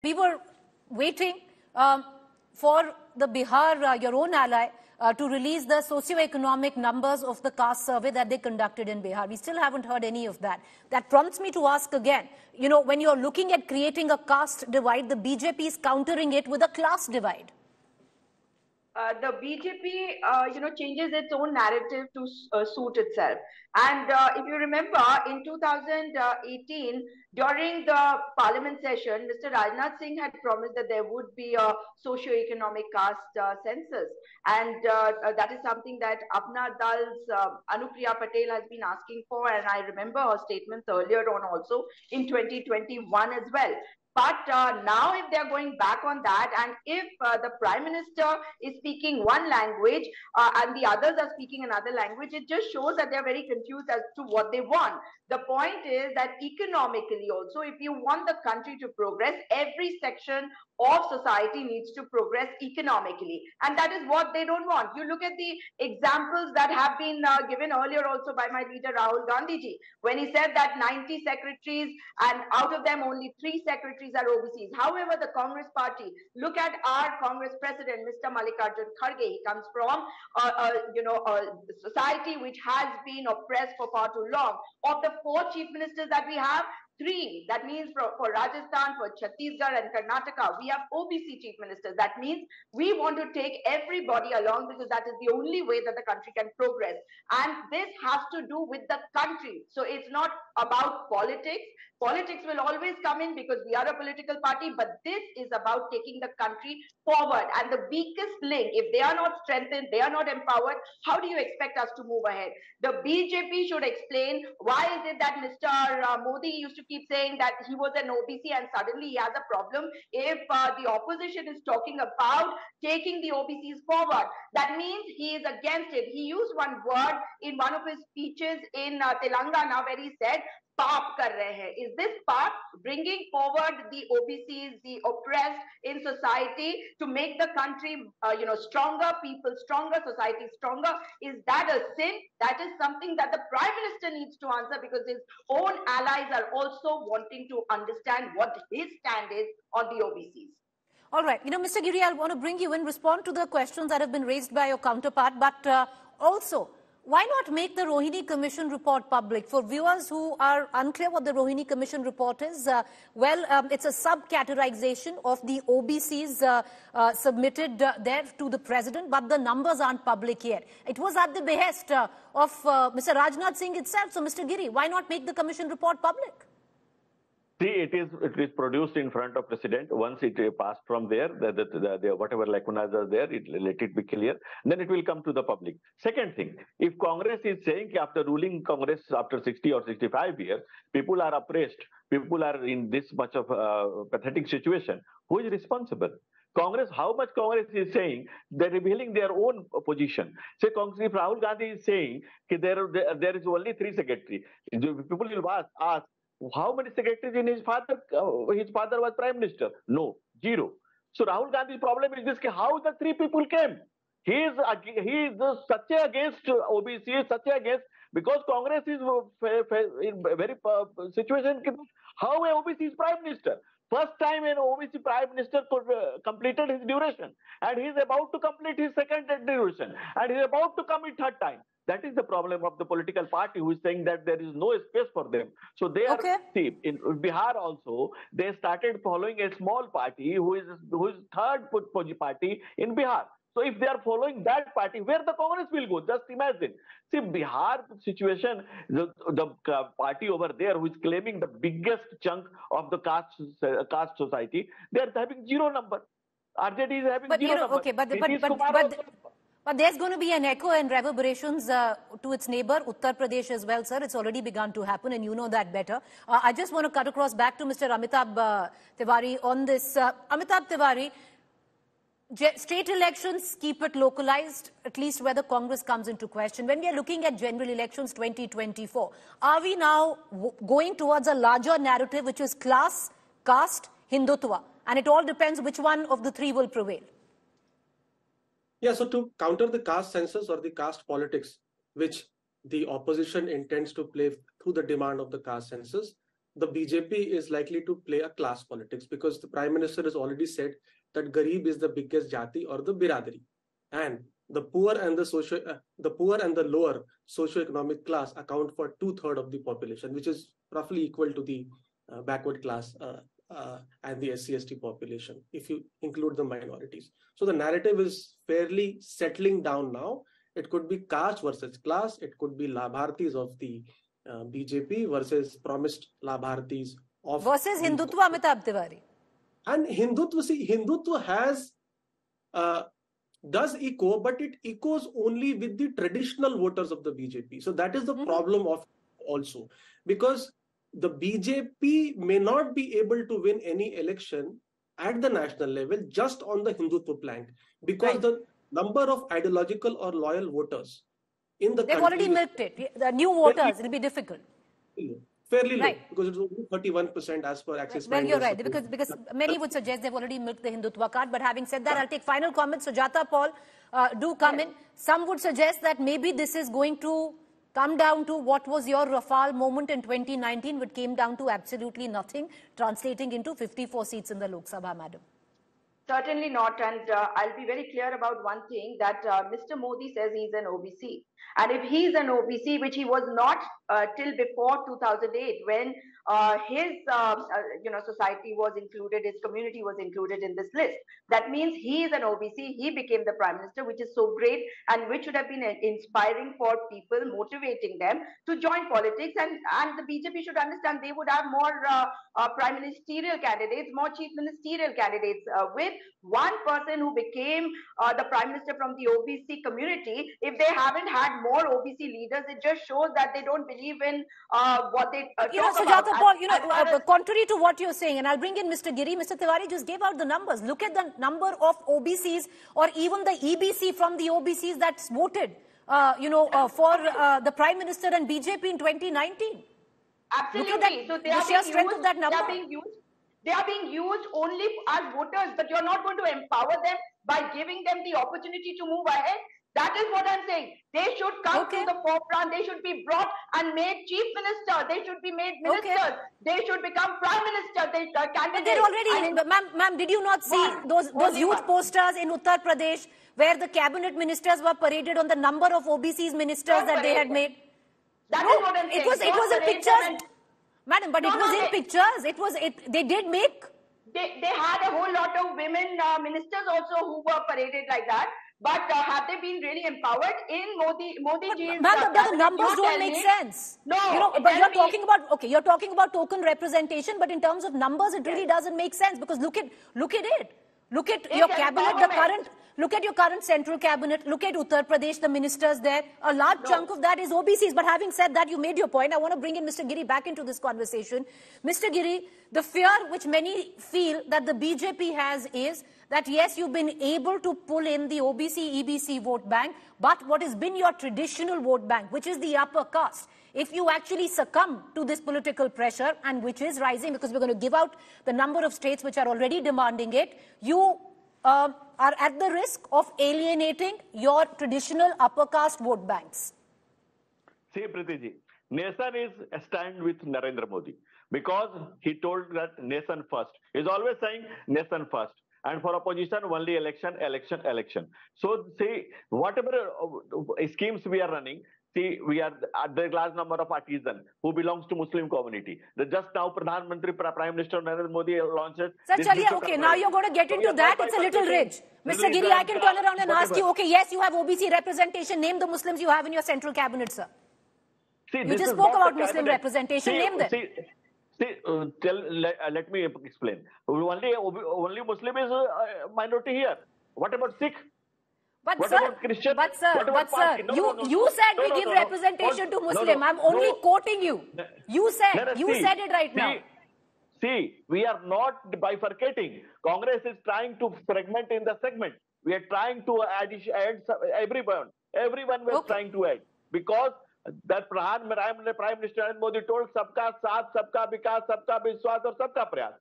We were waiting for the Bihar, your own ally, to release the socio-economic numbers of the caste survey that they conducted in Bihar. We still haven't heard any of that. That prompts me to ask again, you know, when you're looking at creating a caste divide, the BJP is countering it with a class divide. The BJP, changes its own narrative to suit itself. And if you remember, in 2018, during the parliament session, Mr. Rajnath Singh had promised that there would be a socio-economic caste census. And that is something that Apna Dal's Anupriya Patel has been asking for. And I remember her statements earlier on also in 2021 as well. But now if they're going back on that, and if the Prime Minister is speaking one language and the others are speaking another language, it just shows that they're very confused as to what they want. The point is that economically also, if you want the country to progress, every section of society needs to progress economically. And that is what they don't want. You look at the examples that have been given earlier also by my leader Rahul Gandhi ji, when he said that 90 secretaries and out of them only 3 secretaries are OBCs. However, the Congress party, look at our Congress president, Mr. Mallikarjun Kharge. He comes from a society which has been oppressed for far too long. Of the 4 chief ministers that we have, 3, that means for Rajasthan, for Chhattisgarh and Karnataka, we have OBC chief ministers. That means we want to take everybody along because that is the only way that the country can progress. And this has to do with the country. So it's not about politics. Politics will always come in because we are a political party, but this is about taking the country forward. And the weakest link, if they are not strengthened, they are not empowered, how do you expect us to move ahead? The BJP should explain why is it that Mr. Modi used to keep saying that he was an OBC and suddenly he has a problem if the opposition is talking about taking the OBCs forward. That means he is against it. He used one word in one of his speeches in Telangana where he said, "Paap kar rahe hain." Is this paap, bringing forward the OBCs, the oppressed in society to make the country, stronger, people stronger, society stronger? Is that a sin? That is something that the Prime Minister needs to answer because his own allies are also wanting to understand what his stand is on the OBCs. All right. Mr. Giri, I want to bring you in, respond to the questions that have been raised by your counterpart, but also, why not make the Rohini Commission report public? For viewers who are unclear what the Rohini Commission report is, it's a sub-categorization of the OBCs submitted there to the President, but the numbers aren't public yet. It was at the behest of Mr. Rajnath Singh itself. So, Mr. Giri, why not make the Commission report public? See, it is produced in front of President. Once it passed from there, whatever lacunas are there, let it be clear. Then it will come to the public. Second thing, if Congress is saying after ruling Congress after 60 or 65 years, people are oppressed, people are in this much of a pathetic situation, who is responsible? Congress, how much Congress is saying, they're revealing their own position. Say, Congress, if Rahul Gandhi is saying there is only 3 secretaries, people will ask, how many secretaries in his father? His father was Prime Minister. No, 0. So Rahul Gandhi's problem is this: how the 3 people came. He is such against OBC, such against, because Congress is in very situation. How a OBC is Prime Minister? First time an OBC Prime Minister completed his duration, and he is about to complete his second duration, and he is about to come in 3rd time. That is the problem of the political party who is saying that there is no space for them. So they are, see, in Bihar also, they started following a small party who is 3rd party in Bihar. So if they are following that party, where the Congress will go? Just imagine. See, Bihar situation, the party over there who is claiming the biggest chunk of the caste society, they are having 0 number. RJD is having 0 number. Okay, but there's going to be an echo and reverberations to its neighbor, Uttar Pradesh as well, sir. It's already begun to happen, and you know that better. I just want to cut across back to Mr. Amitabh Tiwari on this. Amitabh Tiwari, state elections, keep it localized, at least where the Congress comes into question. When we are looking at general elections 2024, are we now going towards a larger narrative, which is class, caste, Hindutva? And it all depends which one of the 3 will prevail. Yeah, so to counter the caste census or the caste politics, which the opposition intends to play through the demand of the caste census, the BJP is likely to play a class politics, because the Prime Minister has already said that Garib is the biggest jati or the biradari, and the poor and the lower socio-economic class account for 2/3 of the population, which is roughly equal to the backward class and the SC/ST population, if you include the minorities. So the narrative is fairly settling down now. It could be caste versus class. It could be Labhartis of the BJP versus promised Labhartis of versus Hindutva, Amitabh Tiwari. And Hindutva has does echo, but it echoes only with the traditional voters of the BJP. So that is the problem of also, because the BJP may not be able to win any election at the national level just on the Hindutva plank, because the number of ideological or loyal voters in the They've country, already milked it. The new voters, it'll be difficult. Fairly low, because it's only 31% as per Axis Well, Bank. you're right, because many would suggest they've already milked the Hindutva card. But having said that, I'll take final comments. Sujata, Paul, do come in. Some would suggest that maybe this is going to come down to what was your Rafale moment in 2019, which came down to absolutely nothing, translating into 54 seats in the Lok Sabha, madam. Certainly not. And I'll be very clear about one thing, that Mr. Modi says he's an OBC. And if he's an OBC, which he was not till before 2008, when his society was included, his community was included in this list, that means he is an OBC. He became the Prime Minister, which is so great and which should have been inspiring for people, motivating them to join politics. And the BJP should understand they would have more prime ministerial candidates, more chief ministerial candidates. With one person who became the Prime Minister from the OBC community, if they haven't had more OBC leaders, it just shows that they don't believe in what they talk about. Sujata, Paul, contrary to what you're saying, and I'll bring in Mr. Giri, Mr. Tiwari just gave out the numbers. Look at the number of OBCs or even the EBC from the OBCs that's voted, for the Prime Minister and BJP in 2019. Absolutely. Look at that, So they the are sheer being strength used, of that number. They are being used only as voters, but you're not going to empower them by giving them the opportunity to move ahead. That is what I'm saying. They should come to the forefront. They should be brought and made chief minister. They should be made ministers. They should become prime minister. But they're already, ma'am, did you not see those huge posters in Uttar Pradesh where the cabinet ministers were paraded on the number of OBCs ministers that they had made? That is what I'm saying. It was in pictures. Madam, but it was in pictures. They did make. They had a whole lot of women ministers also who were paraded like that. But have they been really empowered in Modi? Ma'am, the numbers don't make sense. No, but you're talking about you're talking about token representation, but in terms of numbers, it really doesn't make sense, because look at it. Look at your cabinet, look at your current central cabinet, look at Uttar Pradesh, the ministers there. A large chunk of that is OBCs. But having said that, you made your point. I want to bring in Mr. Giri back into this conversation. Mr. Giri, the fear which many feel that the BJP has is that, yes, you've been able to pull in the OBC, EBC vote bank, but what has been your traditional vote bank, which is the upper caste, if you actually succumb to this political pressure, and which is rising because we're going to give out the number of states which are already demanding it, you are at the risk of alienating your traditional upper caste vote banks. See, Pritiji, nation is a stand with Narendra Modi, because he told that nation first. He's always saying nation first. And for opposition, only election. So, see, whatever schemes we are running, see, we are at the large number of artisans who belongs to Muslim community. Just now, Prime Minister Narendra Modi launches. Sir, okay, now you're going to get into that. It's a little rich. Mr. Giri, I can turn around and ask you, okay, yes, you have OBC representation. Name the Muslims you have in your central cabinet, sir. See, you just spoke about Muslim representation. Name them. Let me explain. Only Muslim is a minority here. What about Sikh? But sir, you said we give representation to Muslim. I'm only quoting you. You said it right now. See, we are not bifurcating. Congress is trying to fragment in the segment. We are trying to add everyone. Everyone was trying to add, because that Prime Minister Modi told sabka saath, sabka vikas, sabka vishwas, or sabka prayas.